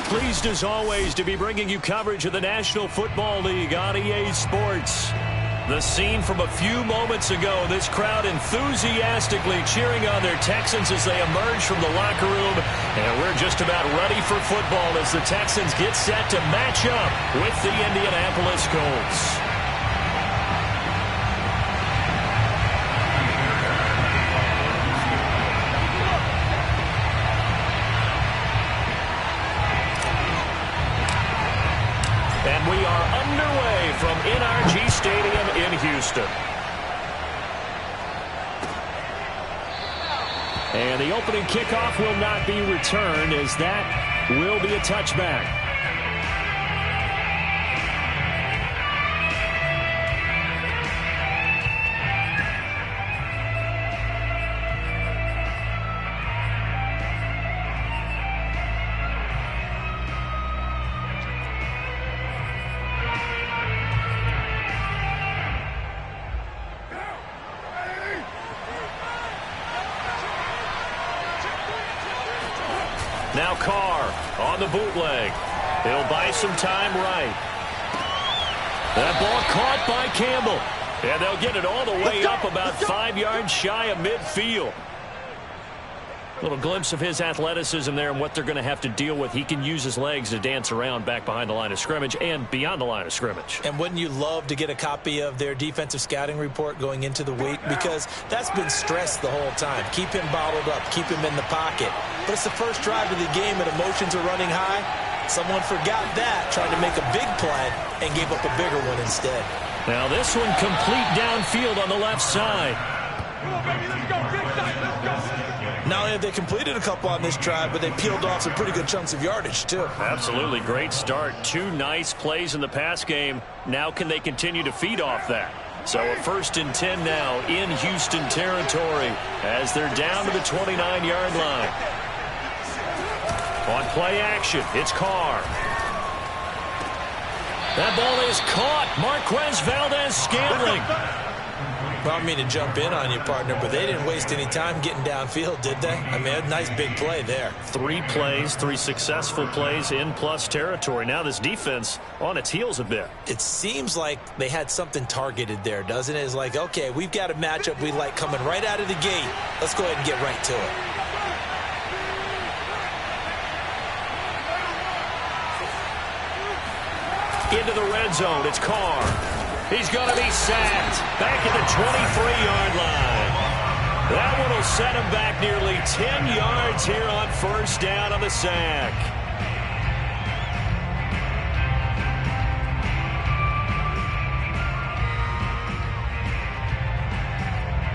Pleased as always to be bringing you coverage of the National Football League on EA Sports. The scene from a few moments ago, this crowd enthusiastically cheering on their Texans as they emerge from the locker room. And we're just about ready for football as the Texans get set to match up with the Indianapolis Colts. And we are underway from NRG Stadium in Houston. And the opening kickoff will not be returned, as that will be a touchback. Now Carr on the bootleg. He'll buy some time right. That ball caught by Campbell. And they'll get it all the way up about 5 yards shy of midfield. Little glimpse of his athleticism there and what they're going to have to deal with. He can use his legs to dance around back behind the line of scrimmage and beyond the line of scrimmage. And wouldn't you love to get a copy of their defensive scouting report going into the week? Because that's been stressed the whole time. Keep him bottled up. Keep him in the pocket. But it's the first drive of the game and emotions are running high. Someone forgot that, trying to make a big play, and gave up a bigger one instead. Now this one complete downfield on the left side. Come on, baby, let's go. Big side, let's go. Not only have they completed a couple on this drive, but they peeled off some pretty good chunks of yardage, too. Absolutely great start. 2 nice plays in the pass game. Now can they continue to feed off that? So a 1st and 10 now in Houston territory as they're down to the 29-yard line. On play action, it's Carr. That ball is caught. Marquez Valdez-Scantling. Well, I don't mean to jump in on you, partner, but they didn't waste any time getting downfield, did they? I mean, a nice big play there. 3 plays, 3 successful plays in plus territory. Now this defense on its heels a bit. It seems like they had something targeted there, doesn't it? It's like, okay, we've got a matchup we like coming right out of the gate. Let's go ahead and get right to it. Into the red zone, it's Carr. He's going to be sacked back at the 23-yard line. That one will set him back nearly 10 yards here on 1st down on the sack.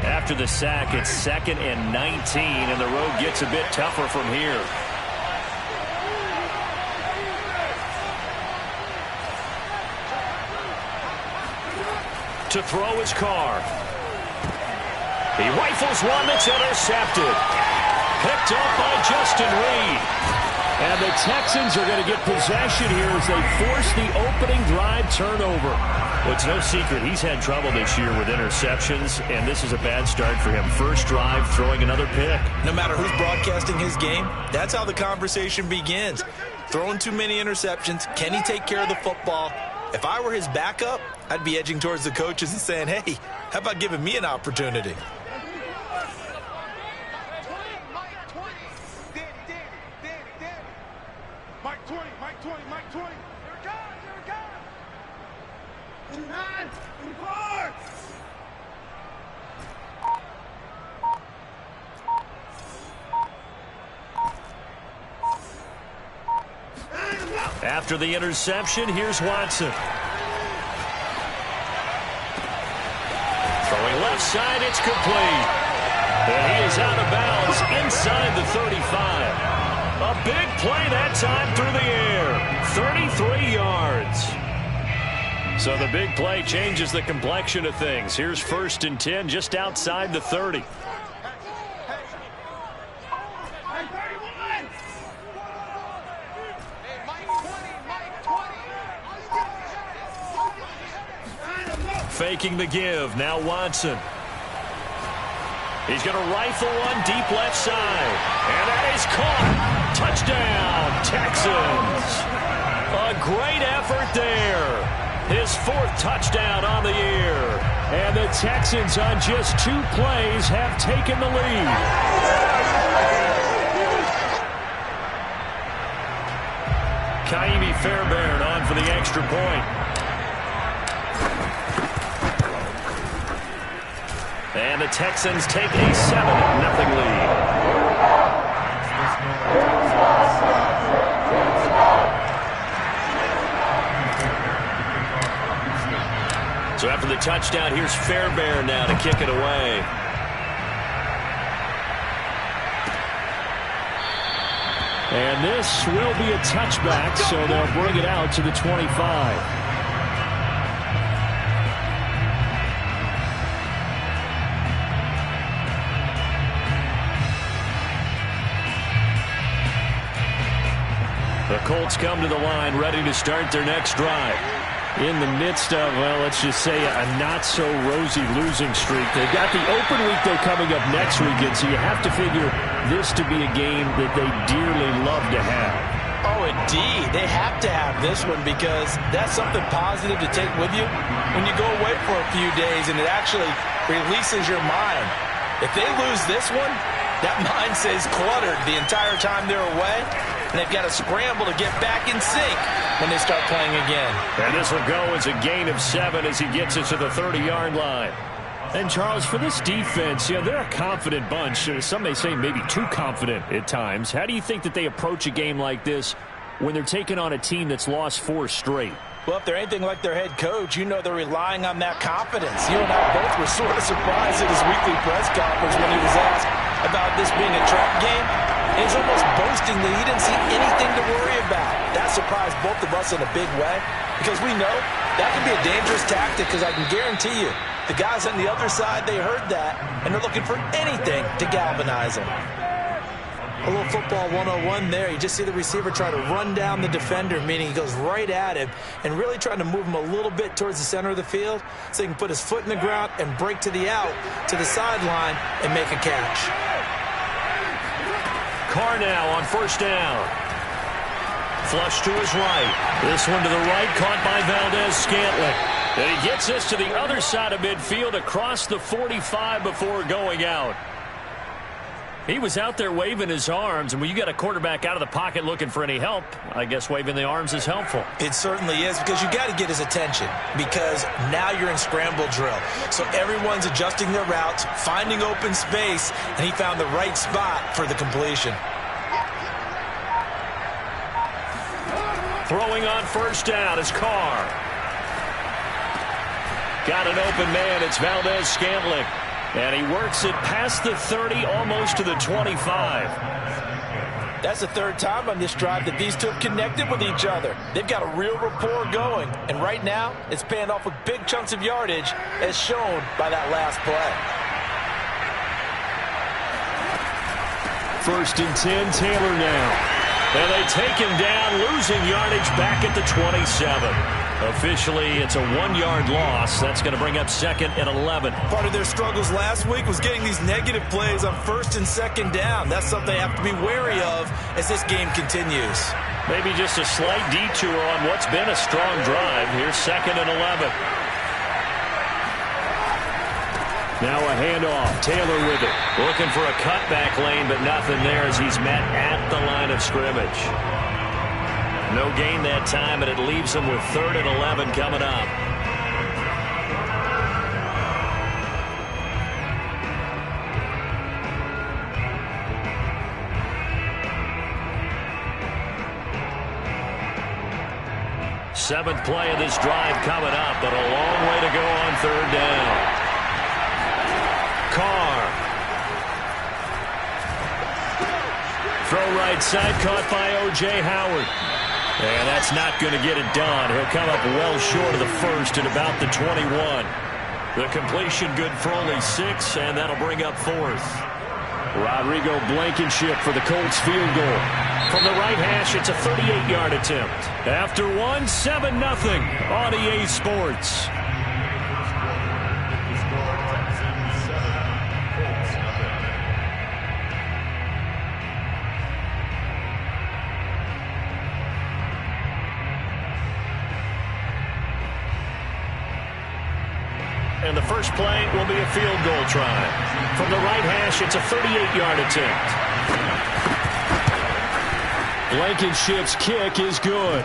After the sack, it's 2nd and 19, and the road gets a bit tougher from here. To throw his Carr. He rifles one that's intercepted. Picked up by Justin Reed. And the Texans are going to get possession here as they force the opening drive turnover. Well, it's no secret he's had trouble this year with interceptions, and this is a bad start for him. 1st drive, throwing another pick. No matter who's broadcasting his game, that's how the conversation begins. Throwing too many interceptions. Can he take care of the football? If I were his backup, I'd be edging towards the coaches and saying, hey, how about giving me an opportunity? Mike 20, Mike 20, Mike 20. Here it comes, here it comes. After the interception, here's Watson. Throwing left side, it's complete. And he is out of bounds inside the 35. A big play that time through the air. 33 yards. So the big play changes the complexion of things. Here's 1st and 10 just outside the 30. Faking the give. Now Watson. He's going to rifle one deep left side. And that is caught. Touchdown, Texans. great effort there. His 4th touchdown on the year. And the Texans on just 2 plays have taken the lead. Kaimi Fairbairn on for the extra point. And the Texans take a 7-0 lead. So after the touchdown, here's Fairbairn now to kick it away. And this will be a touchback, so they'll bring it out to the 25. The Colts come to the line ready to start their next drive. In the midst of, well, let's just say a not-so-rosy losing streak. They've got the open week, though, coming up next weekend, so you have to figure this to be a game that they dearly love to have. Oh, indeed. They have to have this one because that's something positive to take with you when you go away for a few days, and it actually releases your mind. If they lose this one, that mind stays cluttered the entire time they're away, and they've got to scramble to get back in sync when they start playing again. And this will go as a gain of 7 as he gets it to the 30-yard line. And, Charles, for this defense, they're a confident bunch. Some may say maybe too confident at times. How do you think that they approach a game like this when they're taking on a team that's lost 4 straight? Well, if they're anything like their head coach, you know they're relying on that confidence. You and I both were sort of surprised at his weekly press conference when he was asked about this being a trap game. He's almost boasting that he didn't see anything to worry about. That surprised both of us in a big way because we know that can be a dangerous tactic because I can guarantee you the guys on the other side, they heard that, and they're looking for anything to galvanize them. A little football 101 there. You just see the receiver try to run down the defender, meaning he goes right at him and really trying to move him a little bit towards the center of the field so he can put his foot in the ground and break to the out, to the sideline, and make a catch. Carr now on first down. Flush to his right. This one to the right, caught by Valdez-Scantling. And he gets this to the other side of midfield across the 45 before going out. He was out there waving his arms, and when you got a quarterback out of the pocket looking for any help, I guess waving the arms is helpful. It certainly is because you got to get his attention because now you're in scramble drill. So everyone's adjusting their routes, finding open space, and he found the right spot for the completion. Throwing on first down is Carr. Got an open man. It's Valdez-Scantling. And he works it past the 30, almost to the 25. That's the 3rd time on this drive that these two have connected with each other. They've got a real rapport going. And right now, it's paying off with big chunks of yardage, as shown by that last play. 1st and 10, Taylor now. And they take him down, losing yardage back at the 27. Officially, it's a 1-yard loss. That's going to bring up 2nd and 11. Part of their struggles last week was getting these negative plays on 1st and 2nd down. That's something they have to be wary of as this game continues. Maybe just a slight detour on what's been a strong drive. Here's 2nd and 11. Now a handoff. Taylor with it. Looking for a cutback lane, but nothing there as he's met at the line of scrimmage. No gain that time, and it leaves him with 3rd and 11 coming up. Seventh play of this drive coming up, but a long way to go on 3rd down. Carr. Throw right side, caught by O.J. Howard. And that's not going to get it done. He'll come up well short of the 1st at about the 21. The completion good for only 6, and that'll bring up 4th. Rodrigo Blankenship for the Colts field goal. From the right hash, it's a 38-yard attempt. After one, 7-0 on EA Sports. and the first play will be a field goal try. From the right hash, it's a 38-yard attempt. Blankenship's kick is good.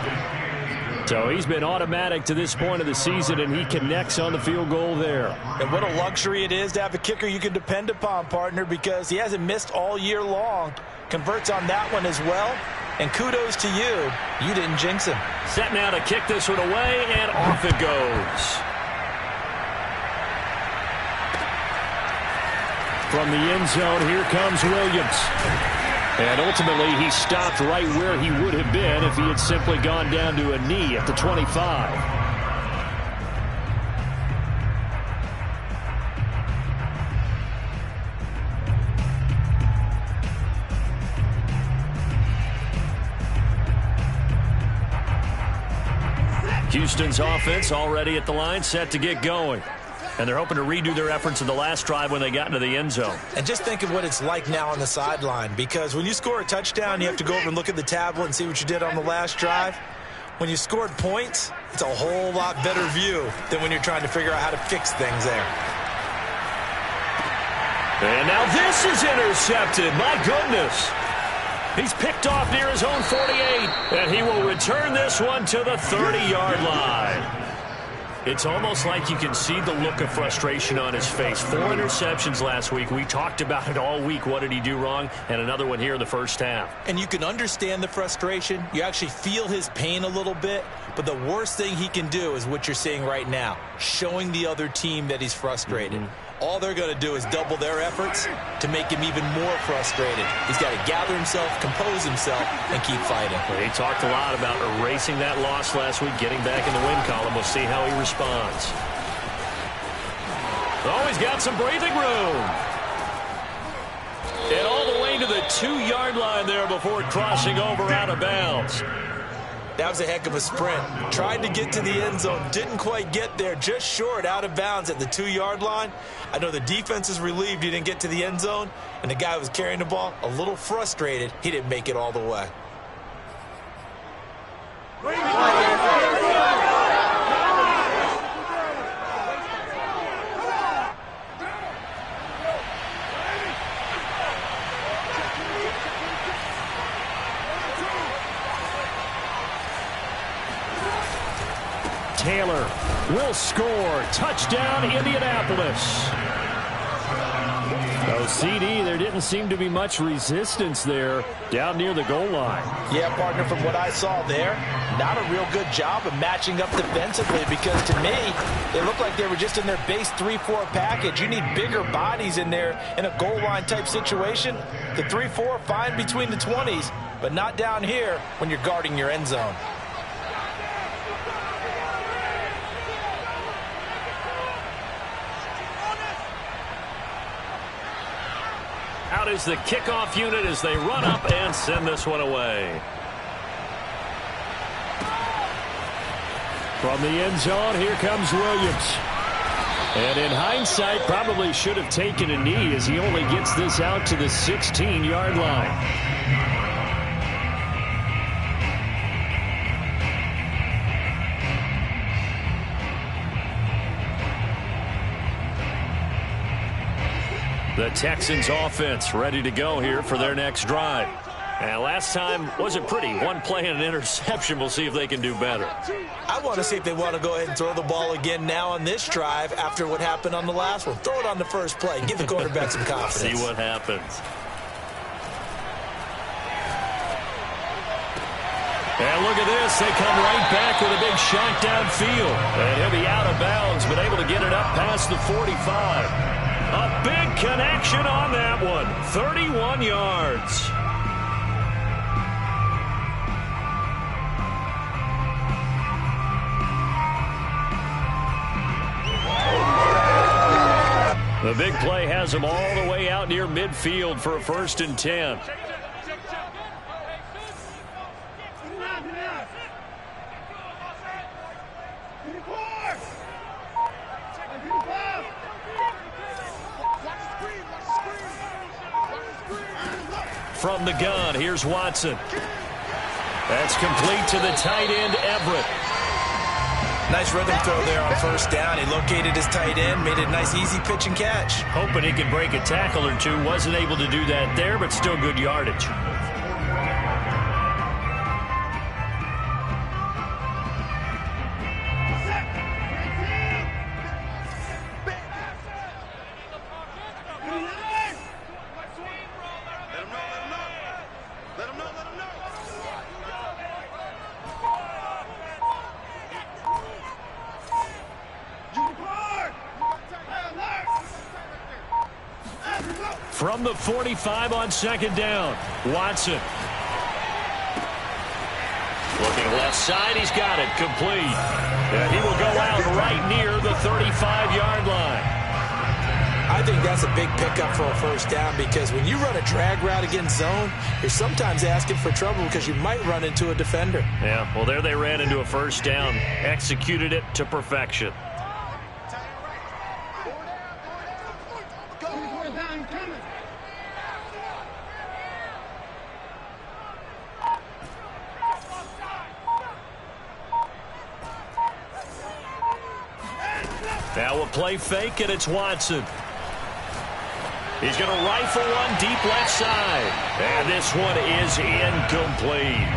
So he's been automatic to this point of the season, and he connects on the field goal there. And what a luxury it is to have a kicker you can depend upon, partner, because he hasn't missed all year long. Converts on that one as well. And kudos to you. You didn't jinx him. Set now to kick this one away, and off it goes. From the end zone, here comes Williams. And ultimately, he stopped right where he would have been if he had simply gone down to a knee at the 25. Houston's offense already at the line, set to get going. And they're hoping to redo their efforts in the last drive when they got into the end zone. And just think of what it's like now on the sideline, because when you score a touchdown, you have to go over and look at the tablet and see what you did on the last drive. When you scored points, it's a whole lot better view than when you're trying to figure out how to fix things there. And now this is intercepted. My goodness. He's picked off near his own 48, and he will return this one to the 30-yard line. It's almost like you can see the look of frustration on his face. 4 interceptions last week. We talked about it all week. What did he do wrong? And another one here in the first half. And you can understand the frustration. You actually feel his pain a little bit. But the worst thing he can do is what you're seeing right now, showing the other team that he's frustrated. All they're going to do is double their efforts to make him even more frustrated. He's got to gather himself, compose himself, and keep fighting. He talked a lot about erasing that loss last week, getting back in the win column. We'll see how he responds. Oh, he's got some breathing room. And all the way to the 2-yard line there before crossing over out of bounds. That was a heck of a sprint. Tried to get to the end zone. Didn't quite get there. Just short, out of bounds at the 2-yard line. I know the defense is relieved he didn't get to the end zone. And the guy who was carrying the ball, a little frustrated, he didn't make it all the way. Taylor will score. Touchdown, Indianapolis. Oh, CD, there didn't seem to be much resistance there down near the goal line. Yeah, partner, from what I saw there, not a real good job of matching up defensively, because to me, they looked like they were just in their base 3-4 package. You need bigger bodies in there in a goal line type situation. The 3-4, fine between the 20s, but not down here when you're guarding your end zone. Out is the kickoff unit as they run up and send this one away. From the end zone, here comes Williams. And in hindsight, probably should have taken a knee as he only gets this out to the 16-yard line. The Texans offense ready to go here for their next drive. And last time wasn't pretty. One play and an interception. We'll see if they can do better. I want to see if they want to go ahead and throw the ball again now on this drive after what happened on the last one. Throw it on the first play. Give the quarterback some confidence. See what happens. And look at this. They come right back with a big shot downfield. And he'll be out of bounds, but able to get it up past the 45. A big connection on that one. 31 yards. The big play has them all the way out near midfield for a 1st and 10. From the gun, here's Watson. That's complete to the tight end, Everett. Nice rhythm throw there on first down. He located his tight end, made it a nice easy pitch and catch. Hoping he could break a tackle or two. Wasn't able to do that there, but still good yardage. From the 45 on second down, Watson. Looking left side, he's got it, complete. And he will go out right near the 35-yard line. I think that's a big pickup for a first down because when you run a drag route against zone, you're sometimes asking for trouble because you might run into a defender. Yeah, well, there they ran into a first down, executed it to perfection. Now a play fake, and it's Watson. He's going to rifle one deep left side. And this one is incomplete.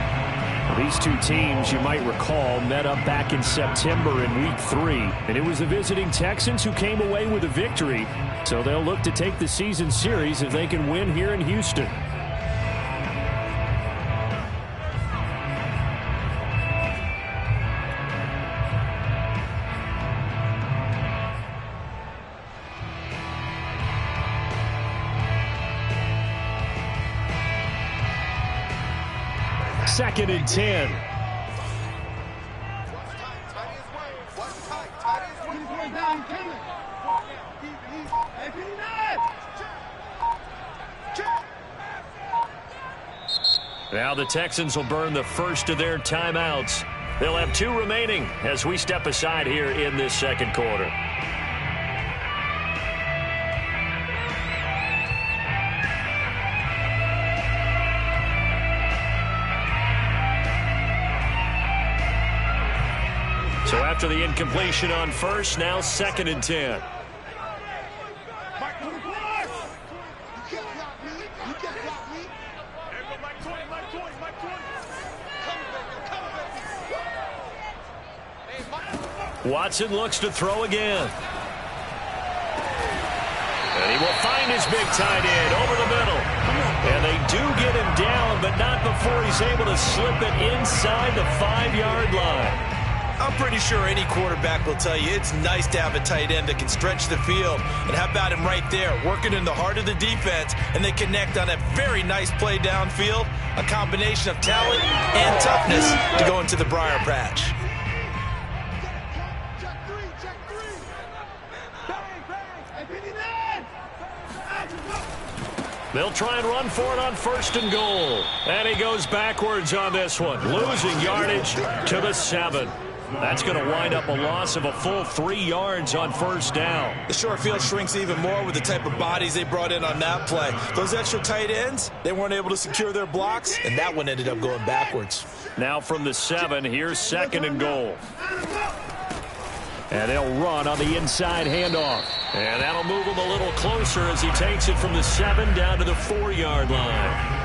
These two teams, you might recall, met up back in September in Week 3. And it was the visiting Texans who came away with a victory. So they'll look to take the season series if they can win here in Houston. Second and 10. Now the Texans will burn the first of their timeouts. They'll have 2 remaining as we step aside here in this second quarter. So after the incompletion on first, now second and 10. Watson looks to throw again. And he will find his big tight end over the middle. And they do get him down, but not before he's able to slip it inside the 5-yard line. I'm pretty sure any quarterback will tell you it's nice to have a tight end that can stretch the field. And how about him right there, working in the heart of the defense, and they connect on a very nice play downfield, a combination of talent and toughness to go into the briar patch. They'll try and run for it on first and goal. And he goes backwards on this one, losing yardage to the 7. That's going to wind up a loss of a full 3 yards on first down. The short field shrinks even more with the type of bodies they brought in on that play. Those extra tight ends, they weren't able to secure their blocks, and that one ended up going backwards. Now from the 7, here's second and goal. And they'll run on the inside handoff. And that'll move him a little closer as he takes it from the 7 down to the 4-yard line.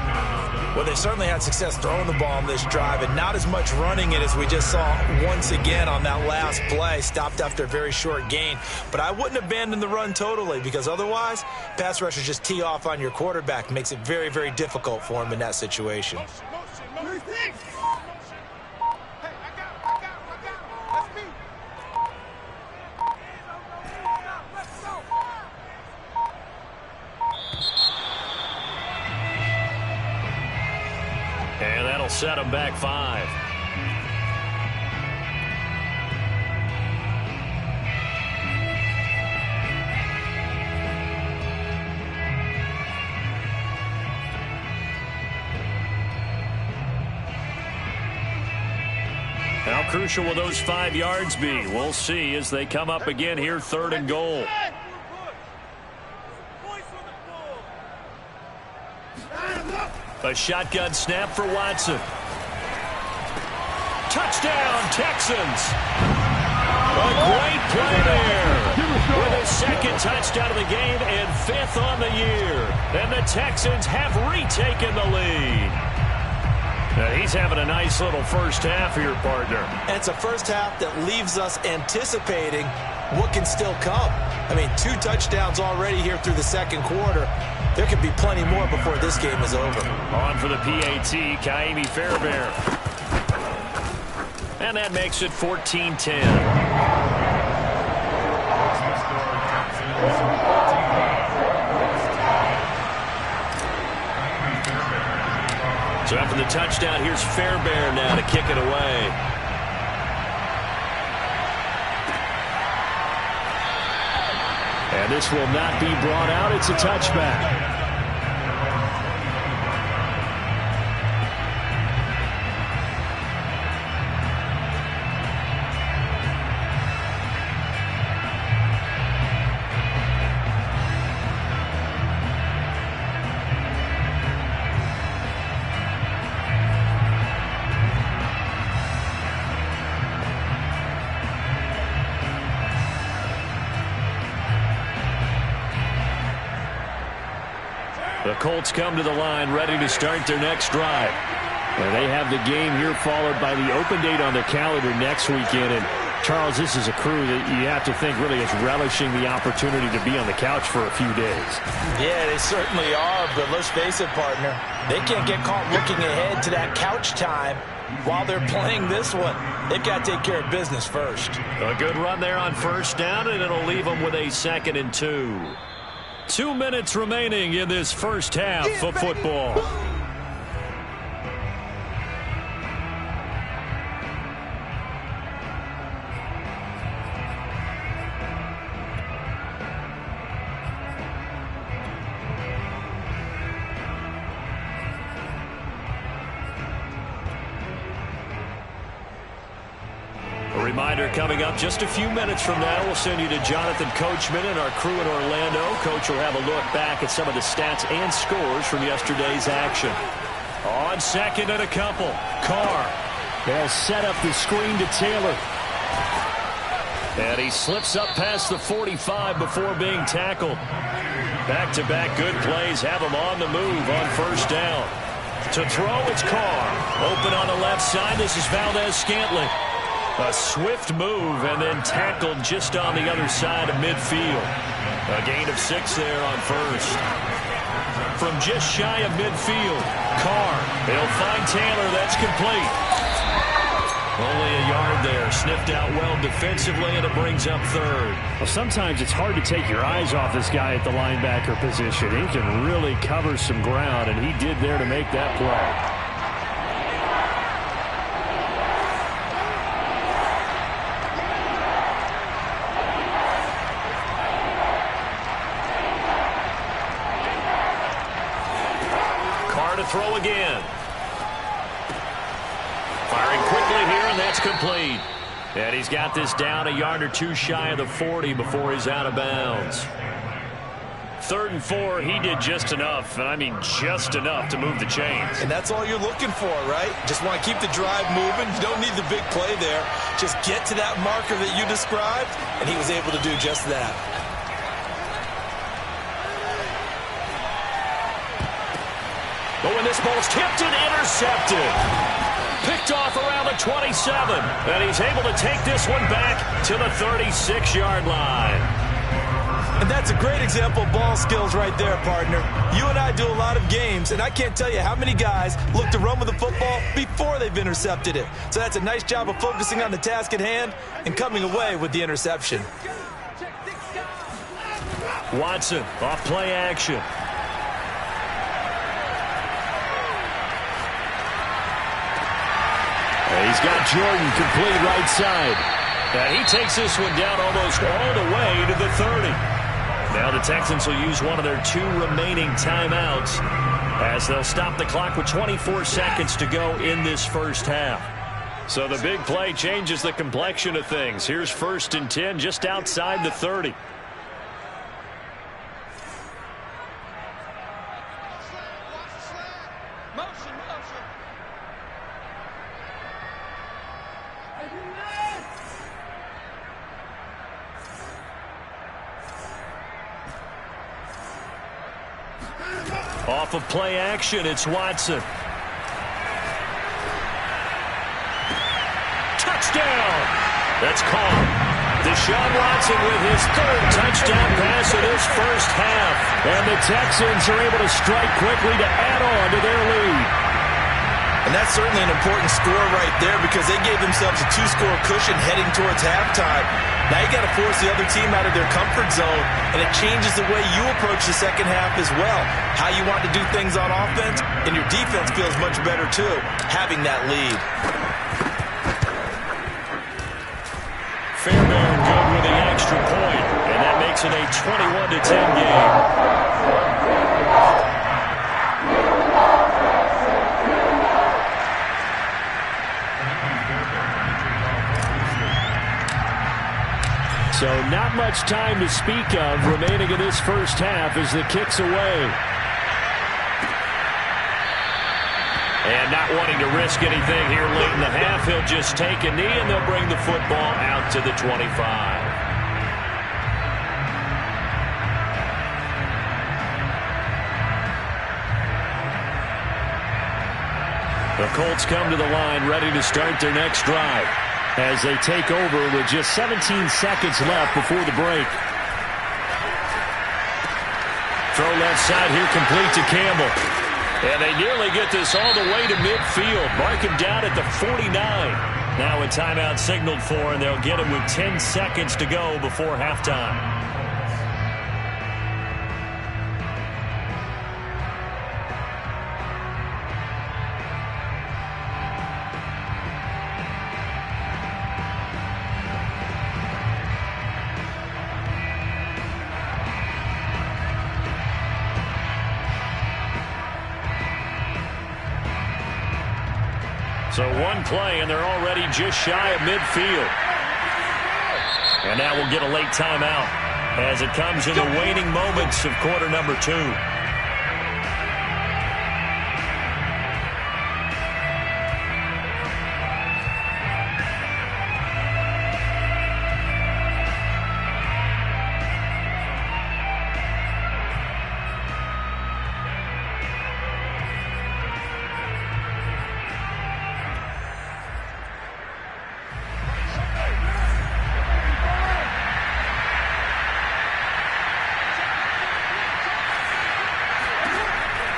Well, they certainly had success throwing the ball on this drive, and not as much running it as we just saw once again on that last play. Stopped after a very short gain. But I wouldn't abandon the run totally, because otherwise, pass rushers just tee off on your quarterback. Makes it very, very difficult for him in that situation. And that'll set him back 5. How crucial will those 5 yards be? We'll see as they come up again here, third and goal. A shotgun snap for Watson. Touchdown, Texans! A great play there. With his second touchdown of the game and 5th on the year. And the Texans have retaken the lead. He's having a nice little first half here, partner. And it's a first half that leaves us anticipating what can still come. I mean, 2 touchdowns already here through the second quarter. There could be plenty more before this game is over. On for the PAT, Kaimi Fairbairn. And that makes it 14-10. So after the touchdown, here's Fairbairn now to kick it away. And this will not be brought out. It's a touchback. The Colts come to the line ready to start their next drive. And they have the game here followed by the open date on their calendar next weekend. And Charles, this is a crew that you have to think really is relishing the opportunity to be on the couch for a few days. Yeah, they certainly are, but let's face it, partner. They can't get caught looking ahead to that couch time while they're playing this one. They've got to take care of business first. A good run there on first down, and it'll leave them with a 2nd and 2. 2 minutes remaining in this first half of football. A reminder coming up just a few minutes from now, we'll send you to Jonathan Coachman and our crew in Orlando. Coach will have a look back at some of the stats and scores from yesterday's action. On 2nd and a couple, Carr. They'll set up the screen to Taylor. And he slips up past the 45 before being tackled. Back-to-back good plays have him on the move on first down. To throw, it's Carr. Open on the left side, this is Valdez-Scantling. A swift move and then tackled just on the other side of midfield. A gain of 6 there on first. From just shy of midfield, Carr. He'll find Taylor. That's complete. Only a yard there. Sniffed out well defensively, and it brings up 3rd. Well, sometimes it's hard to take your eyes off this guy at the linebacker position. He can really cover some ground, and he did there to make that play. Throw again. Firing quickly here, and that's complete. And he's got this down a yard or 2 shy of the 40 before he's out of bounds. 3rd and 4, he did just enough, and I mean just enough to move the chains. And that's all you're looking for, right? Just want to keep the drive moving. You don't need the big play there. Just get to that marker that you described, and he was able to do just that. But when this ball's tipped and intercepted. Picked off around the 27. And he's able to take this one back to the 36-yard line. And that's a great example of ball skills right there, partner. You and I do a lot of games, and I can't tell you how many guys look to run with the football before they've intercepted it. So that's a nice job of focusing on the task at hand and coming away with the interception. Watson off play action. He's got Jordan complete right side. And he takes this one down almost all the way to the 30. Now the Texans will use one of their 2 remaining timeouts as they'll stop the clock with 24 seconds to go in this first half. So the big play changes the complexion of things. Here's 1st and 10 just outside the 30. Off of play action, it's Watson. Touchdown! That's caught. Deshaun Watson with his third touchdown pass of this first half. And the Texans are able to strike quickly to add on to their lead. And that's certainly an important score right there because they gave themselves a 2-score cushion heading towards halftime. Now you got to force the other team out of their comfort zone, and it changes the way you approach the second half as well. How you want to do things on offense, and your defense feels much better too, having that lead. Fairbairn good with the extra point, and that makes it a 21-10 game. So not much time to speak of remaining in this first half as the kick's away. And not wanting to risk anything here late in the half, he'll just take a knee and they'll bring the football out to the 25. The Colts come to the line ready to start their next drive as they take over with just 17 seconds left before the break. Throw left side here complete to Campbell. And they nearly get this all the way to midfield. Mark him down at the 49. Now a timeout signaled for, and they'll get it with 10 seconds to go before halftime. So one play, and they're already just shy of midfield. And now we'll get a late timeout as it comes in the waning moments of quarter number 2.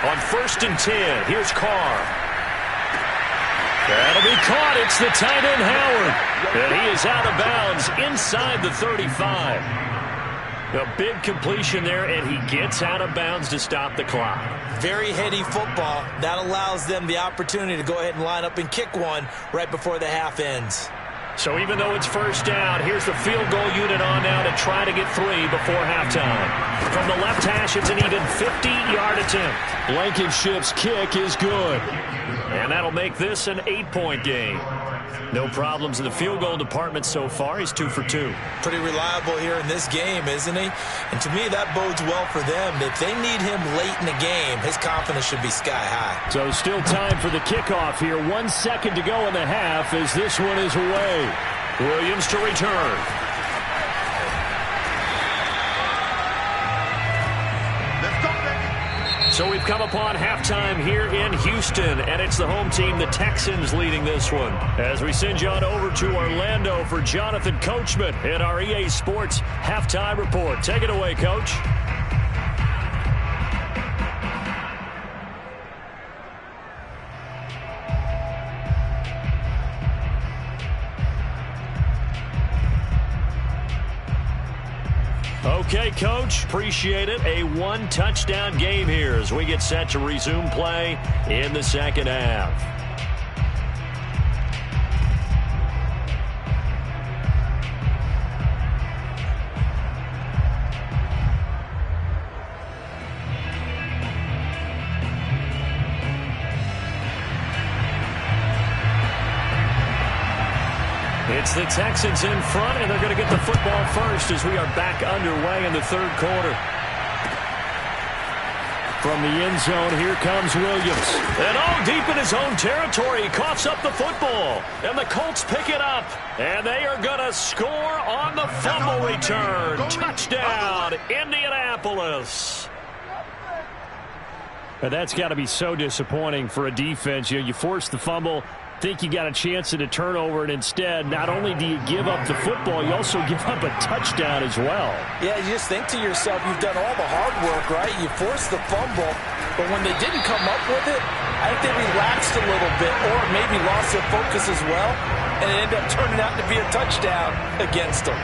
On 1st and 10, here's Carr. That'll be caught. It's the tight end, Howard. And he is out of bounds inside the 35. A big completion there, and he gets out of bounds to stop the clock. Very heady football. That allows them the opportunity to go ahead and line up and kick one right before the half ends. So even though it's first down, here's the field goal unit on now to try to get 3 before halftime. From the left hash, it's an even 50-yard attempt. Blankenship's kick is good. And that'll make this an 8-point game. No problems in the field goal department so far. He's 2 for 2. Pretty reliable here in this game, isn't he? And to me, that bodes well for them. If they need him late in the game, his confidence should be sky high. So still time for the kickoff here. 1 second to go in the half as this one is away. Williams to return. So we've come upon halftime here in Houston, and it's the home team, the Texans, leading this one. As we send you on over to Orlando for Jonathan Coachman in our EA Sports Halftime Report. Take it away, Coach. Okay, Coach, appreciate it. A 1-touchdown game here as we get set to resume play in the second half. It's the Texans in front, and they're going to get the football first as we are back underway in the third quarter. From the end zone, here comes Williams. And all deep in his own territory, he coughs up the football. And the Colts pick it up. And they are going to score on the fumble return. Touchdown, Indianapolis. And that's got to be so disappointing for a defense. You force the fumble, think you got a chance at a turnover, and instead, not only do you give up the football, you also give up a touchdown as well. Yeah, you just think to yourself, you've done all the hard work, right? You forced the fumble, but when they didn't come up with it, I think they relaxed a little bit or maybe lost their focus as well, and it ended up turning out to be a touchdown against them.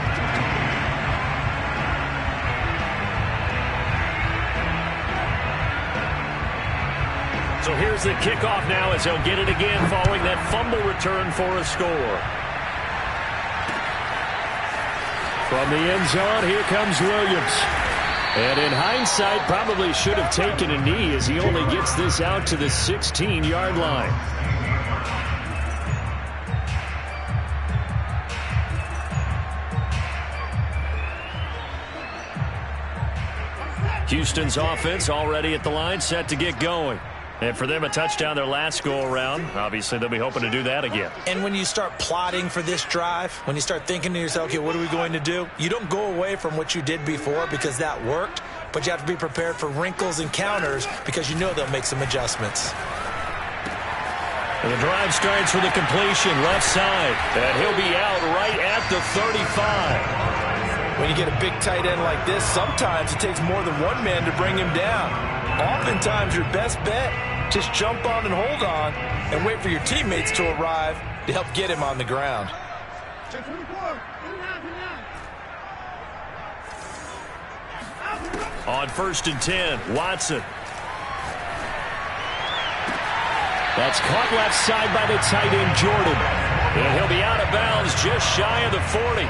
So here's the kickoff now as they'll get it again following that fumble return for a score. From the end zone, here comes Williams. And in hindsight, probably should have taken a knee as he only gets this out to the 16-yard line. Houston's offense already at the line, set to get going. And for them, a touchdown their last go-around. Obviously, they'll be hoping to do that again. And when you start plotting for this drive, when you start thinking to yourself, okay, what are we going to do? You don't go away from what you did before because that worked, but you have to be prepared for wrinkles and counters because you know they'll make some adjustments. And the drive starts with a completion left side. And he'll be out right at the 35. When you get a big tight end like this, sometimes it takes more than one man to bring him down. Oftentimes, your best bet, just jump on and hold on and wait for your teammates to arrive to help get him on the ground. On 1st and 10, Watson. That's caught left side by the tight end, Jordan. And he'll be out of bounds just shy of the 40.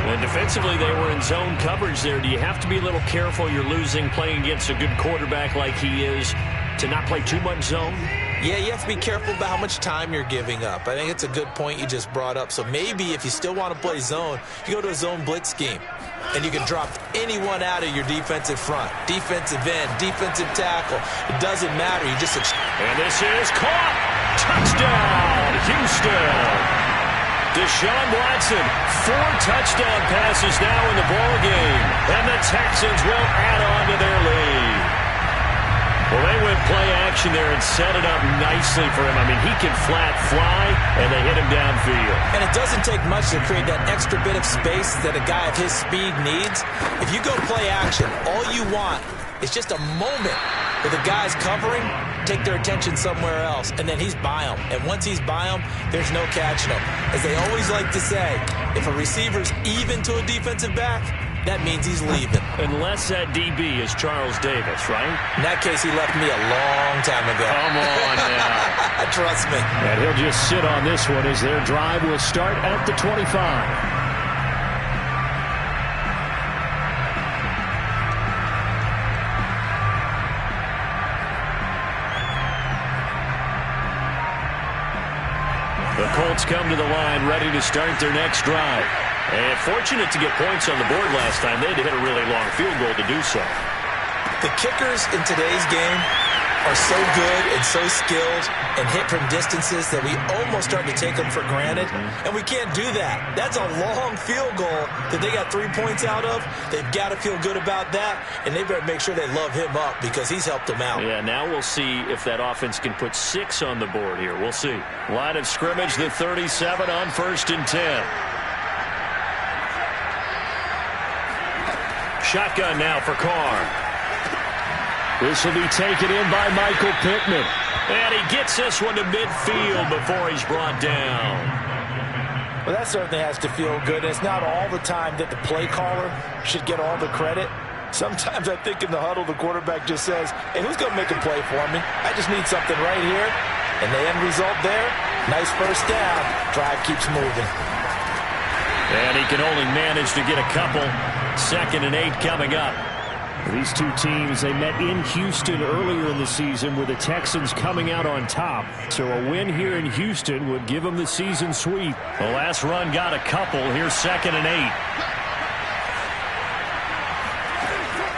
And defensively, they were in zone coverage there. Do you have to be a little careful? You're losing playing against a good quarterback like he is to not play too much zone? Yeah, you have to be careful about how much time you're giving up. I think it's a good point you just brought up. So maybe if you still want to play zone, you go to a zone blitz scheme. And you can drop anyone out of your defensive front. Defensive end, defensive tackle. It doesn't matter. You just... And this is caught. Touchdown, Houston. Deshaun Watson, 4 touchdown passes now in the ball game. And the Texans will add on to their lead. Well, they went play action there and set it up nicely for him. I mean, he can flat fly, and they hit him downfield. And it doesn't take much to create that extra bit of space that a guy of his speed needs. If you go play action, all you want is just a moment where the guy's covering, take their attention somewhere else, and then he's by them. And once he's by them, there's no catching him. As they always like to say, if a receiver's even to a defensive back, that means he's leaving. Unless that DB is Charles Davis, right? In that case, he left me a long time ago. Come on now. Trust me. And he'll just sit on this one as their drive will start at the 25. The Colts come to the line ready to start their next drive. And fortunate to get points on the board last time. They had to hit a really long field goal to do so. The kickers in today's game are so good and so skilled and hit from distances that we almost start to take them for granted. And we can't do that. That's a long field goal that they got 3 points out of. They've got to feel good about that, and they better make sure they love him up because he's helped them out. Yeah, now we'll see if that offense can put 6 on the board here. We'll see. Line of scrimmage, the 37 on 1st and 10. Shotgun now for Carr. This will be taken in by Michael Pittman. And he gets this one to midfield before he's brought down. Well, that certainly has to feel good. It's not all the time that the play caller should get all the credit. Sometimes I think in the huddle, the quarterback just says, hey, who's going to make a play for me? I just need something right here. And the end result there, nice first down. Drive keeps moving. And he can only manage to get a couple. 2nd and 8 coming up. These two teams, they met in Houston earlier in the season with the Texans coming out on top. So a win here in Houston would give them the season sweep. The last run got a couple. Here's 2nd and 8.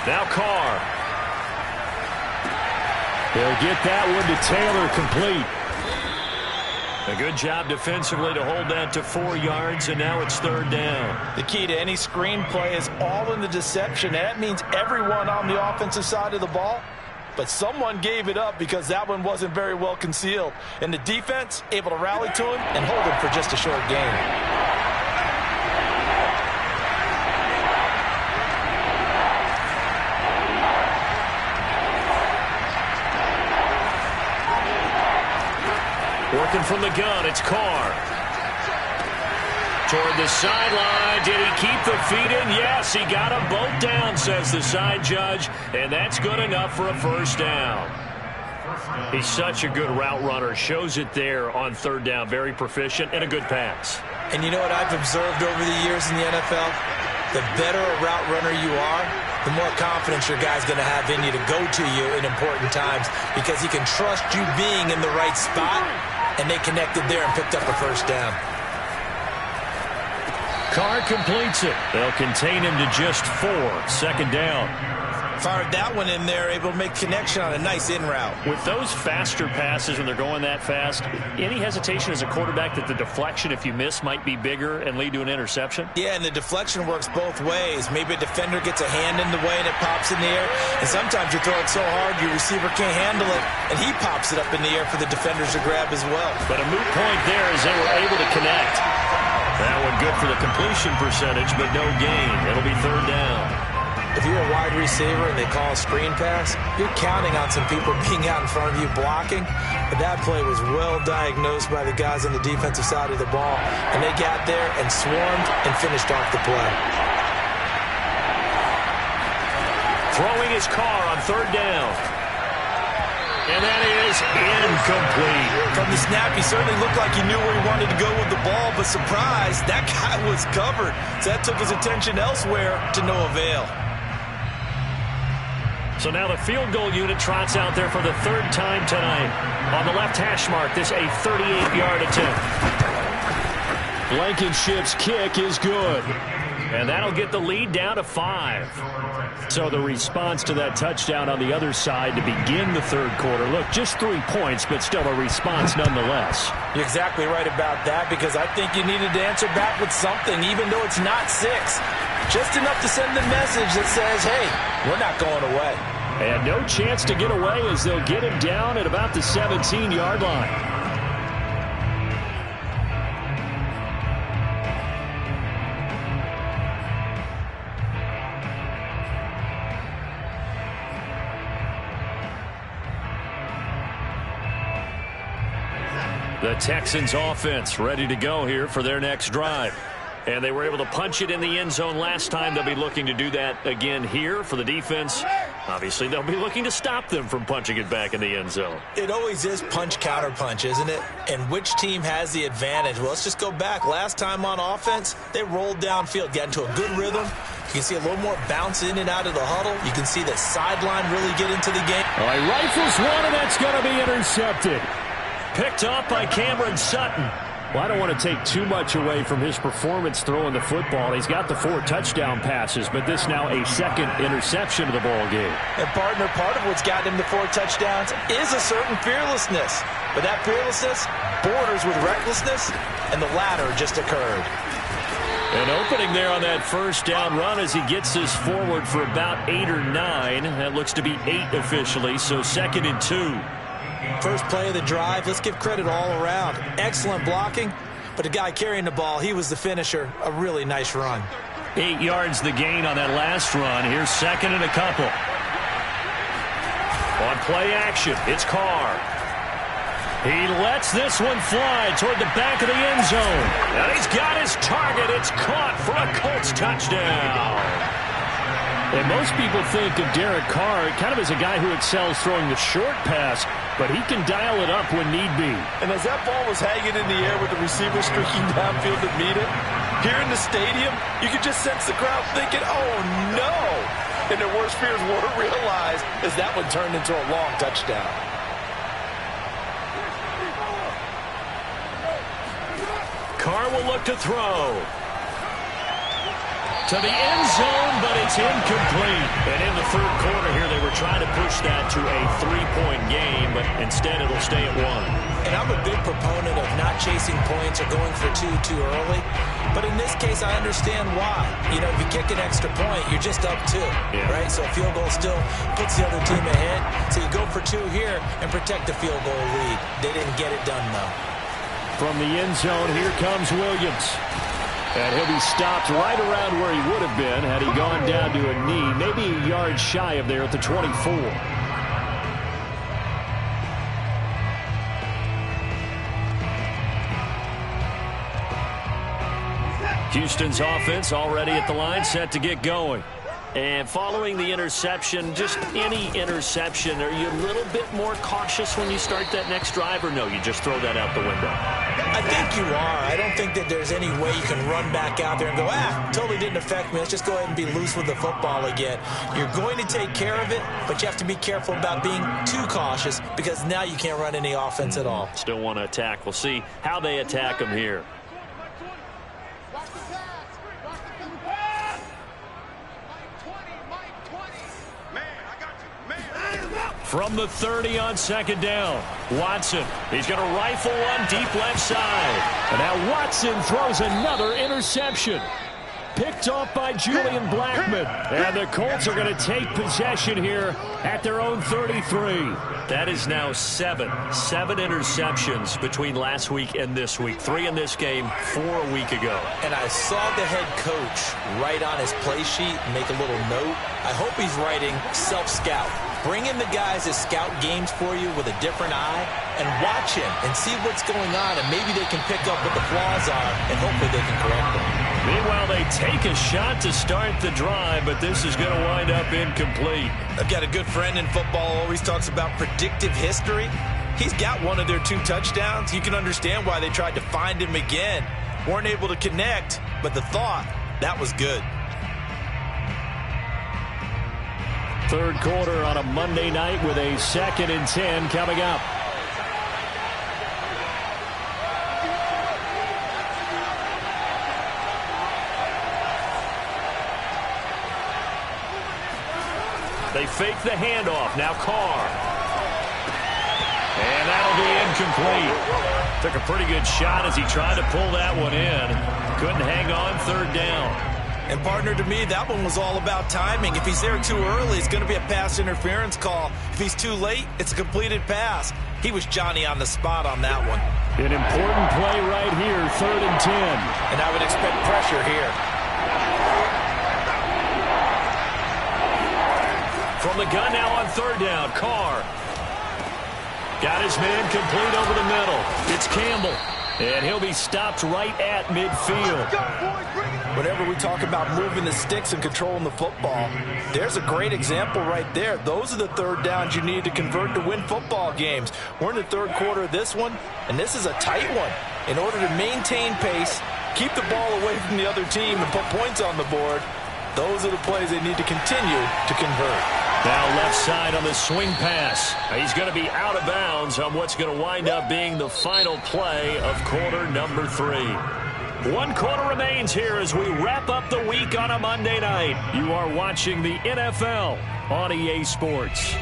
Now Carr. They'll get that one to Taylor complete. A good job defensively to hold that to 4 yards, and now it's 3rd down. The key to any screenplay is all in the deception. And that means everyone on the offensive side of the ball but someone gave it up because that one wasn't very well concealed. And the defense able to rally to him and hold him for just a short game. Working from the gun, it's Carr. Toward the sideline. Did he keep the feet in? Yes, he got them both down, says the side judge. And that's good enough for a first down. He's such a good route runner. Shows it there on third down. Very proficient and a good pass. And you know what I've observed over the years in the NFL? The better a route runner you are, the more confidence your guy's going to have in you to go to you in important times because he can trust you being in the right spot. And they connected there and picked up a first down. Carr completes it. They'll contain him to just 4. Second down. Fired that one in there, able to make connection on a nice in route. With those faster passes when they're going that fast, any hesitation as a quarterback that the deflection, if you miss, might be bigger and lead to an interception? Yeah, and the deflection works both ways. Maybe a defender gets a hand in the way and it pops in the air. And sometimes you throw it so hard your receiver can't handle it, and he pops it up in the air for the defenders to grab as well. But a moot point there as they were able to connect. That one good for the completion percentage, but no gain. It'll be third down. If you're a wide receiver and they call a screen pass, you're counting on some people being out in front of you blocking. But that play was well diagnosed by the guys on the defensive side of the ball. And they got there and swarmed and finished off the play. Throwing his Carr on third down. And that is incomplete. From the snap, he certainly looked like he knew where he wanted to go with the ball, but surprise, that guy was covered. So that took his attention elsewhere to no avail. So now the field goal unit trots out there for the third time tonight. On the left hash mark, this a 38-yard attempt. Blankenship's kick is good. And that'll get the lead down to 5. So the response to that touchdown on the other side to begin the third quarter. Look, just 3 points, but still a response nonetheless. You're exactly right about that because I think you needed to answer back with something, even though it's not 6. Just enough to send the message that says, hey, we're not going away. And no chance to get away as they'll get him down at about the 17-yard line. The Texans offense ready to go here for their next drive. And they were able to punch it in the end zone last time. They'll be looking to do that again here for the defense. Obviously, they'll be looking to stop them from punching it back in the end zone. It always is punch, counter punch, isn't it? And which team has the advantage? Well, let's just go back. Last time on offense, they rolled downfield, got into a good rhythm. You can see a little more bounce in and out of the huddle. You can see the sideline really get into the game. All right, rifles one, and that's going to be intercepted. Picked off by Cameron Sutton. Well, I don't want to take too much away from his performance throwing the football. He's got the 4 touchdown passes, but this now a second interception of the ball game. And, partner, part of what's gotten him the 4 touchdowns is a certain fearlessness. But that fearlessness borders with recklessness, and the latter just occurred. An opening there on that first down run as he gets this forward for about 8 or 9. That looks to be 8 officially, so 2nd and 2. First play of the drive, let's give credit all around. Excellent blocking, but the guy carrying the ball, he was the finisher. A really nice run. 8 yards the gain on that last run. Here's 2nd and a couple. On play action, it's Carr. He lets this one fly toward the back of the end zone. And he's got his target. It's caught for a Colts touchdown. And most people think of Derek Carr kind of as a guy who excels throwing the short pass, but he can dial it up when need be. And as that ball was hanging in the air with the receiver streaking downfield to meet it, here in the stadium, you could just sense the crowd thinking, oh, no. And their worst fears were realized as that one turned into a long touchdown. Carr will look to throw. To the end zone, but it's incomplete. And in the third quarter here, they were trying to push that to a 3-point game, but instead it'll stay at 1. And I'm a big proponent of not chasing points or going for two too early. But in this case, I understand why. You know, if you kick an extra point, you're just up 2, right? So a field goal still puts the other team ahead. So you go for 2 here and protect the field goal lead. They didn't get it done, though. From the end zone, here comes Williams. And he'll be stopped right around where he would have been had he gone down to a knee, maybe a yard shy of there at the 24. Houston's offense already at the line, set to get going. And following the interception, just any interception, are you a little bit more cautious when you start that next drive, or no, you just throw that out the window? I think you are. I don't think that there's any way you can run back out there and go, totally didn't affect me. Let's just go ahead and be loose with the football again. You're going to take care of it, but you have to be careful about being too cautious because now you can't run any offense at all. Still want to attack. We'll see how they attack them here. From the 30 on second down, Watson. He's going to rifle one deep left side. And now Watson throws another interception. Picked off by Julian Blackmon. And the Colts are going to take possession here at their own 33. That is now 7 interceptions between last week and this week. 3 in this game, 4 a week ago. And I saw the head coach write on his play sheet, make a little note. I hope he's writing self-scout. Bring in the guys that scout games for you with a different eye and watch him and see what's going on, and maybe they can pick up what the flaws are, and hopefully they can correct them. Meanwhile, they take a shot to start the drive, but this is going to wind up incomplete. I've got a good friend in football, always talks about predictive history. He's got one of their 2 touchdowns. You can understand why they tried to find him again. Weren't able to connect, but the thought, that was good. Third quarter on a Monday night with a 2nd and 10 coming up. They fake the handoff. Now Carr. And that'll be incomplete. Took a pretty good shot as he tried to pull that one in. Couldn't hang on, 3rd down. And, partner, to me, that one was all about timing. If he's there too early, it's going to be a pass interference call. If he's too late, it's a completed pass. He was Johnny on the spot on that one. An important play right here, 3rd and 10. And I would expect pressure here. From the gun now on 3rd down, Carr. Got his man complete over the middle. It's Campbell. And he'll be stopped right at midfield. Whenever we talk about moving the sticks and controlling the football, there's a great example right there. Those are the 3rd downs you need to convert to win football games. We're in the 3rd quarter of this one, and this is a tight one. In order to maintain pace, keep the ball away from the other team, and put points on the board, those are the plays they need to continue to convert. Now left side on the swing pass. He's going to be out of bounds on what's going to wind up being the final play of quarter number 3. 1 quarter remains here as we wrap up the week on a Monday night. You are watching the NFL on EA Sports.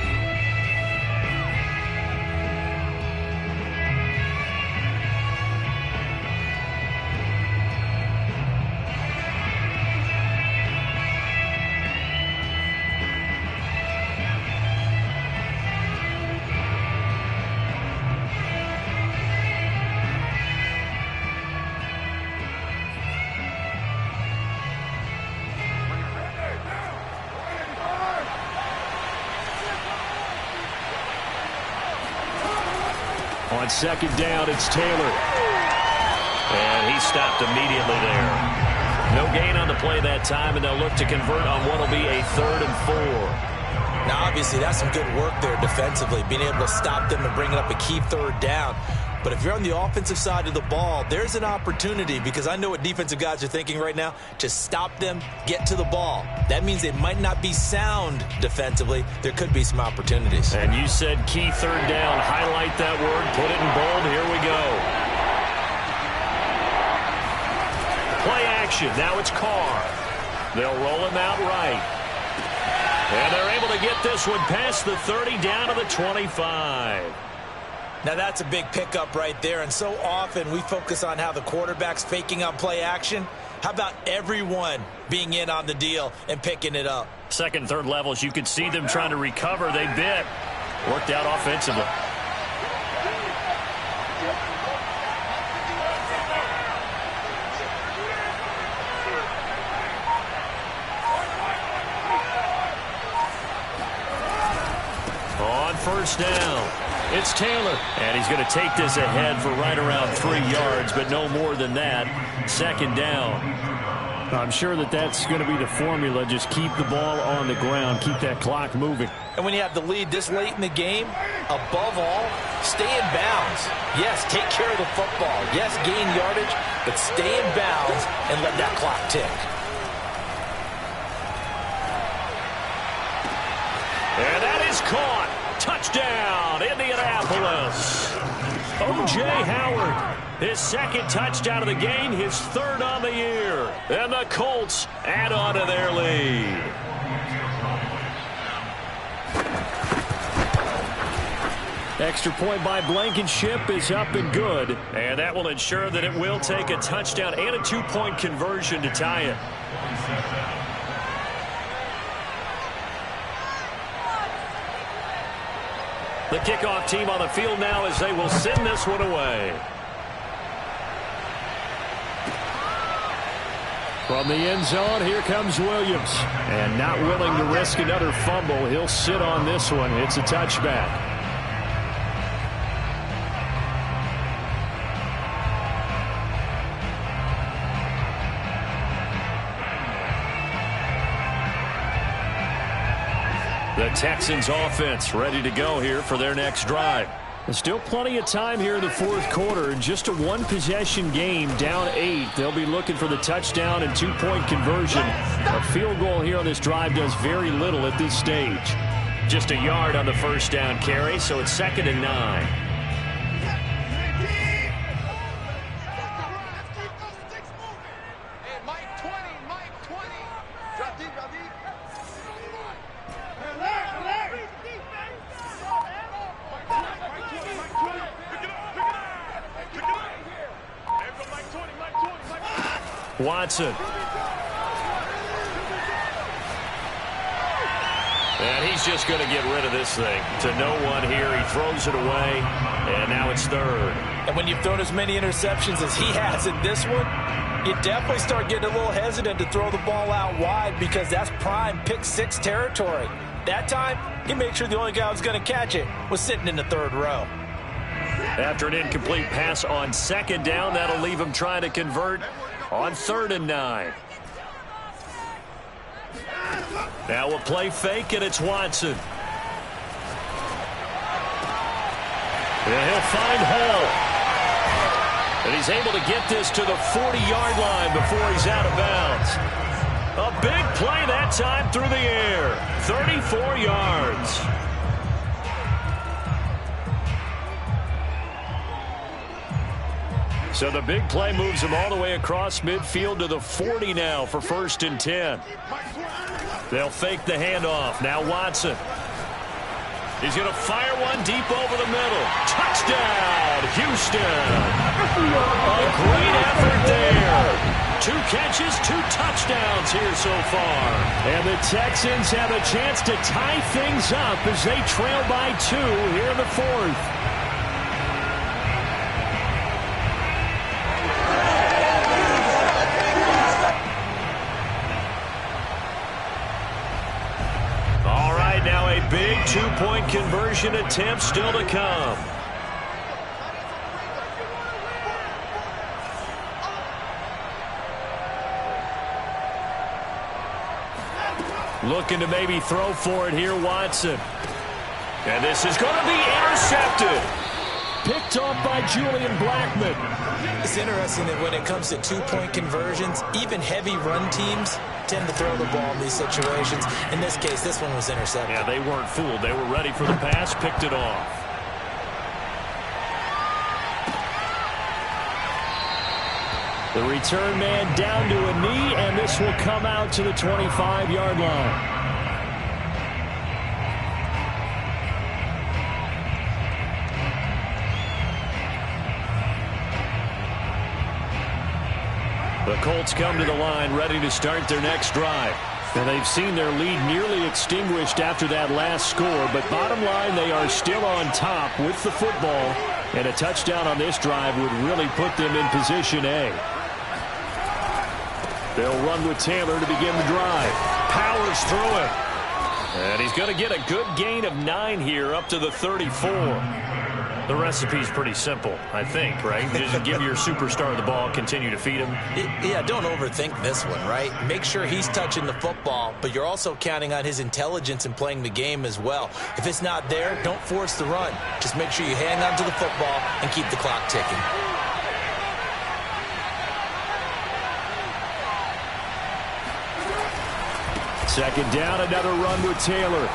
On 2nd down, it's Taylor. And he stopped immediately there. No gain on the play that time, and they'll look to convert on what will be a 3rd and 4. Now, obviously, that's some good work there defensively, being able to stop them and bring up a key 3rd down. But if you're on the offensive side of the ball, there's an opportunity, because I know what defensive guys are thinking right now, to stop them, get to the ball. That means they might not be sound defensively. There could be some opportunities. And you said key 3rd down. Highlight that word. Put it in bold. Here we go. Play action. Now it's Carr. They'll roll him out right. And they're able to get this one past the 30 down to the 25. Now that's a big pickup right there, and so often we focus on how the quarterback's faking on play action. How about everyone being in on the deal and picking it up? Second, third levels, you could see them trying to recover. They bit. Worked out offensively. On first down, it's Taylor. And he's going to take this ahead for right around 3 yards, but no more than that. Second down. I'm sure that's going to be the formula. Just keep the ball on the ground. Keep that clock moving. And when you have the lead this late in the game, above all, stay in bounds. Yes, take care of the football. Yes, gain yardage, but stay in bounds and let that clock tick. And that is caught. Touchdown, Indianapolis. O.J. Howard, his second touchdown of the game, his third on the year. And the Colts add on to their lead. Extra point by Blankenship is up and good. And that will ensure that it will take a touchdown and a 2-point conversion to tie it. The kickoff team on the field now as they will send this one away. From the end zone, here comes Williams. And not willing to risk another fumble. He'll sit on this one. It's a touchback. The Texans offense ready to go here for their next drive. There's still plenty of time here in the fourth quarter. Just a one-possession game, down 8. They'll be looking for the touchdown and 2-point conversion. A field goal here on this drive does very little at this stage. Just a yard on the first down carry, so it's 2nd and 9. Watson. And he's just going to get rid of this thing. To no one here. He throws it away. And now it's 3rd. And when you've thrown as many interceptions as he has in this one, you definitely start getting a little hesitant to throw the ball out wide because that's prime pick 6 territory. That time, he made sure the only guy who was going to catch it was sitting in the 3rd row. After an incomplete pass on 2nd down, that'll leave him trying to convert on 3rd and 9. Now a play fake, and it's Watson. And he'll find Hall. And he's able to get this to the 40-yard line before he's out of bounds. A big play that time through the air. 34 yards. So the big play moves him all the way across midfield to the 40 now for 1st and 10. They'll fake the handoff. Now Watson. He's going to fire one deep over the middle. Touchdown, Houston. A great effort there. 2 catches, 2 touchdowns here so far. And the Texans have a chance to tie things up as they trail by 2 here in the 4th. Big 2-point conversion attempt still to come. Looking to maybe throw for it here, Watson. And this is going to be intercepted. Picked off by Julian Blackman. It's interesting that when it comes to 2-point conversions, even heavy run teams tend to throw the ball in these situations. In this case, this one was intercepted. Yeah, they weren't fooled. They were ready for the pass, picked it off. The return man down to a knee, and this will come out to the 25-yard line. The Colts come to the line ready to start their next drive. And they've seen their lead nearly extinguished after that last score, but bottom line, they are still on top with the football, and a touchdown on this drive would really put them in position A. They'll run with Taylor to begin the drive. Powers through it. And he's going to get a good gain of 9 here up to the 34. The recipe's pretty simple, I think, right? Just give your superstar the ball, continue to feed him. Yeah, don't overthink this one, right? Make sure he's touching the football, but you're also counting on his intelligence in playing the game as well. If it's not there, don't force the run. Just make sure you hang on to the football and keep the clock ticking. Second down, another run with Taylor.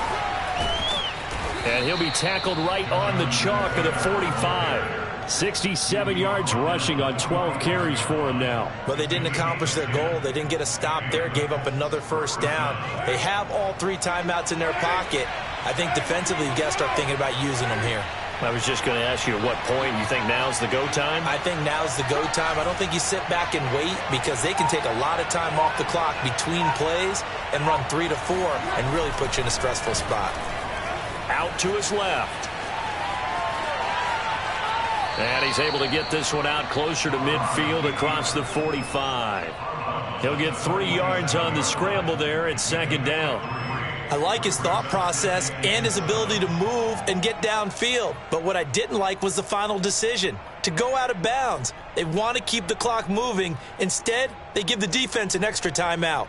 And he'll be tackled right on the chalk at the 45. 67 yards rushing on 12 carries for him now. But they didn't accomplish their goal. They didn't get a stop there, gave up another first down. They have all 3 timeouts in their pocket. I think defensively, you got to start thinking about using them here. I was just going to ask you at what point you think now's the go time? I think now's the go time. I don't think you sit back and wait because they can take a lot of time off the clock between plays and run 3 to 4 and really put you in a stressful spot. Out to his left. And he's able to get this one out closer to midfield across the 45. He'll get 3 yards on the scramble there at second down. I like his thought process and his ability to move and get downfield. But what I didn't like was the final decision, to go out of bounds. They want to keep the clock moving. Instead, they give the defense an extra timeout.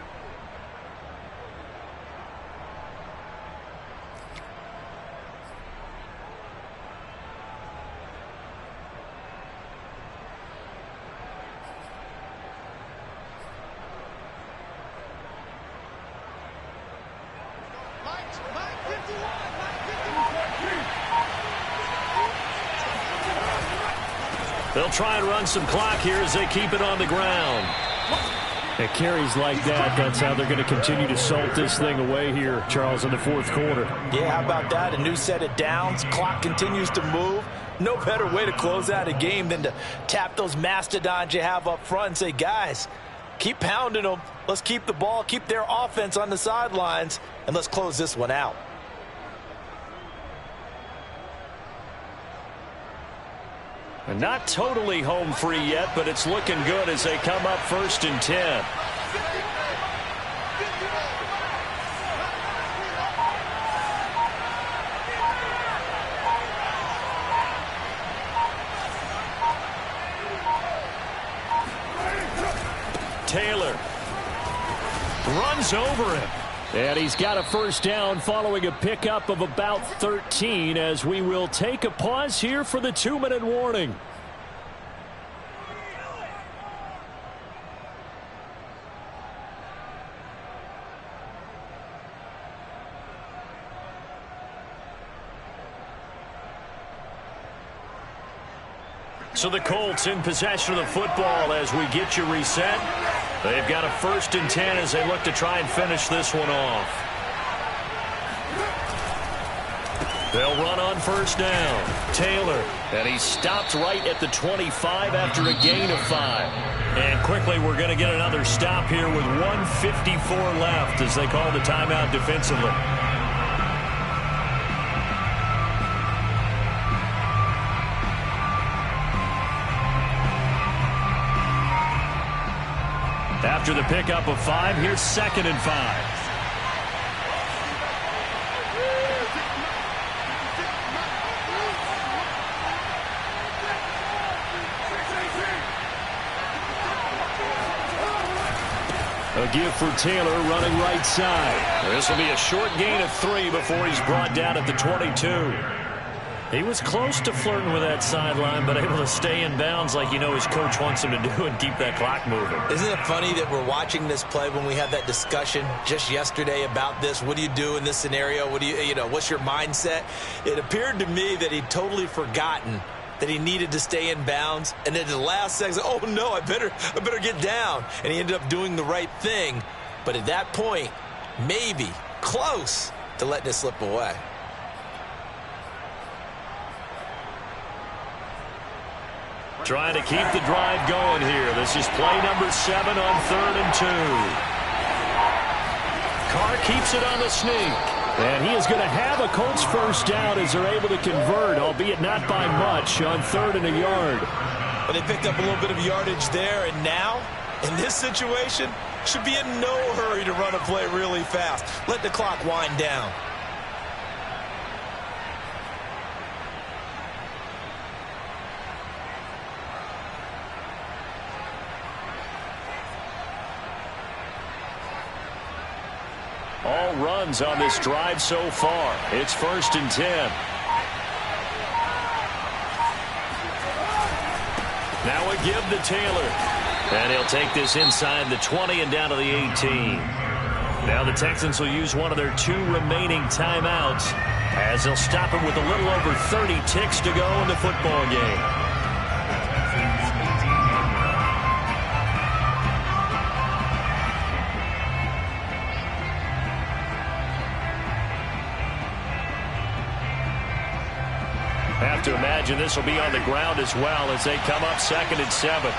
They'll try and run some clock here as they keep it on the ground. At carries like that, that's how they're going to continue to salt this thing away here, Charles, in the fourth quarter. Yeah, how about that? A new set of downs. Clock continues to move. No better way to close out a game than to tap those mastodons you have up front and say, guys, keep pounding them. Let's keep the ball, keep their offense on the sidelines, and let's close this one out. And not totally home free yet, but it's looking good as they come up 1st and 10. Taylor runs over him. And he's got a first down following a pickup of about 13 as we will take a pause here for the 2-minute warning. So the Colts in possession of the football as we get you reset. They've got a 1st and 10 as they look to try and finish this one off. They'll run on 1st down. Taylor, and he stopped right at the 25 after a gain of 5. And quickly we're going to get another stop here with 1:54 left as they call the timeout defensively. After the pickup of 5, here's 2nd and 5. A give for Taylor running right side. This will be a short gain of 3 before he's brought down at the 22. He was close to flirting with that sideline, but able to stay in bounds like his coach wants him to do and keep that clock moving. Isn't it funny that we're watching this play when we had that discussion just yesterday about this? What do you do in this scenario? What do what's your mindset? It appeared to me that he'd totally forgotten that he needed to stay in bounds, and then at the last second, oh no, I better get down. And he ended up doing the right thing. But at that point, maybe close to letting it slip away. Trying to keep the drive going here. This is play number 7 on 3rd and 2. Carr keeps it on the sneak. And he is going to have a Colts first down as they're able to convert, albeit not by much, on 3rd and a yard. But they picked up a little bit of yardage there, and now, in this situation, should be in no hurry to run a play really fast. Let the clock wind down. All runs on this drive so far. It's 1st and 10. Now a give to Taylor. And he'll take this inside the 20 and down to the 18. Now the Texans will use one of their 2 remaining timeouts as they'll stop him with a little over 30 ticks to go in the football game. Have to imagine this will be on the ground as well as they come up 2nd and 7.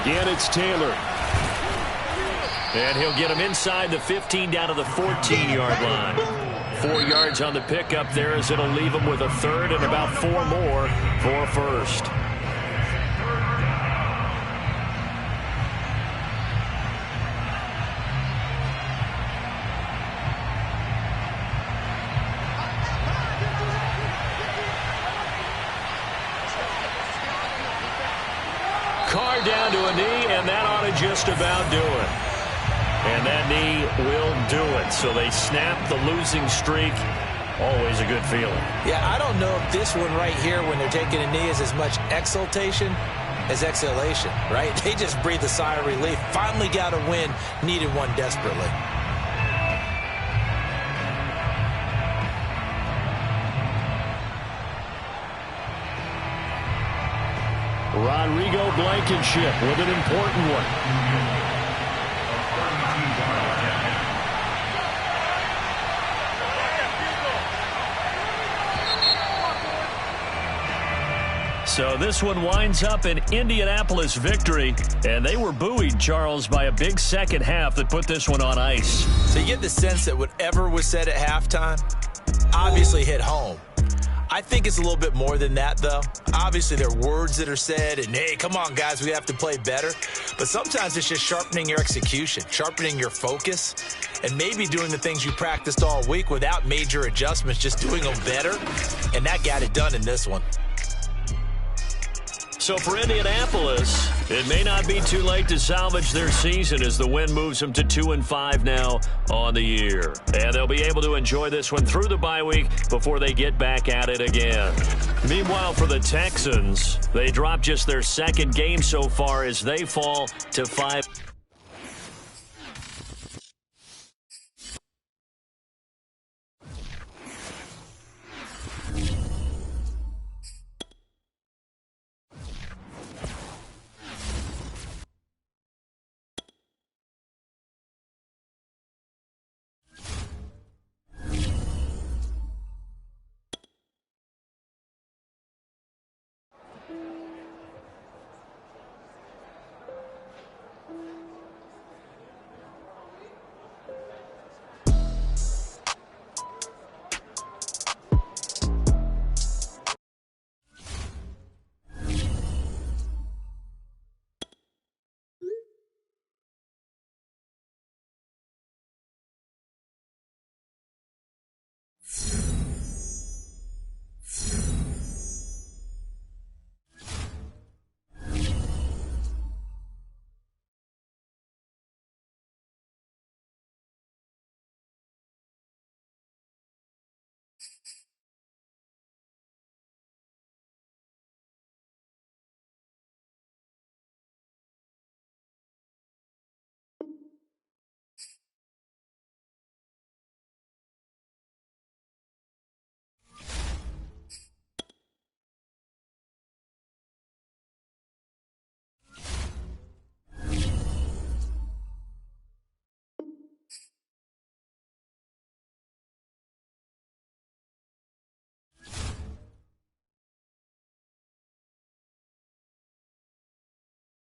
Again, it's Taylor. And he'll get him inside the 15 down to the 14-yard line. 4 yards on the pickup there as it'll leave him with a 3rd and about 4 more for 1st. Carr down to a knee, and that ought to just about do it. And that knee will do it. So they snap the losing streak. Always a good feeling. Yeah, I don't know if this one right here, when they're taking a knee, is as much exultation as exhalation, right? They just breathe a sigh of relief. Finally got a win, needed one desperately. Rodrigo Blankenship with an important one. So this one winds up an Indianapolis victory, and they were buoyed, Charles, by a big second half that put this one on ice. So you get the sense that whatever was said at halftime obviously hit home. I think it's a little bit more than that, though. Obviously, there are words that are said, and, hey, come on, guys, we have to play better. But sometimes it's just sharpening your execution, sharpening your focus, and maybe doing the things you practiced all week without major adjustments, just doing them better. And that got it done in this one. So for Indianapolis, it may not be too late to salvage their season as the win moves them to 2-5 now on the year. And they'll be able to enjoy this one through the bye week before they get back at it again. Meanwhile, for the Texans, they dropped just their 2nd game so far as they fall to 5.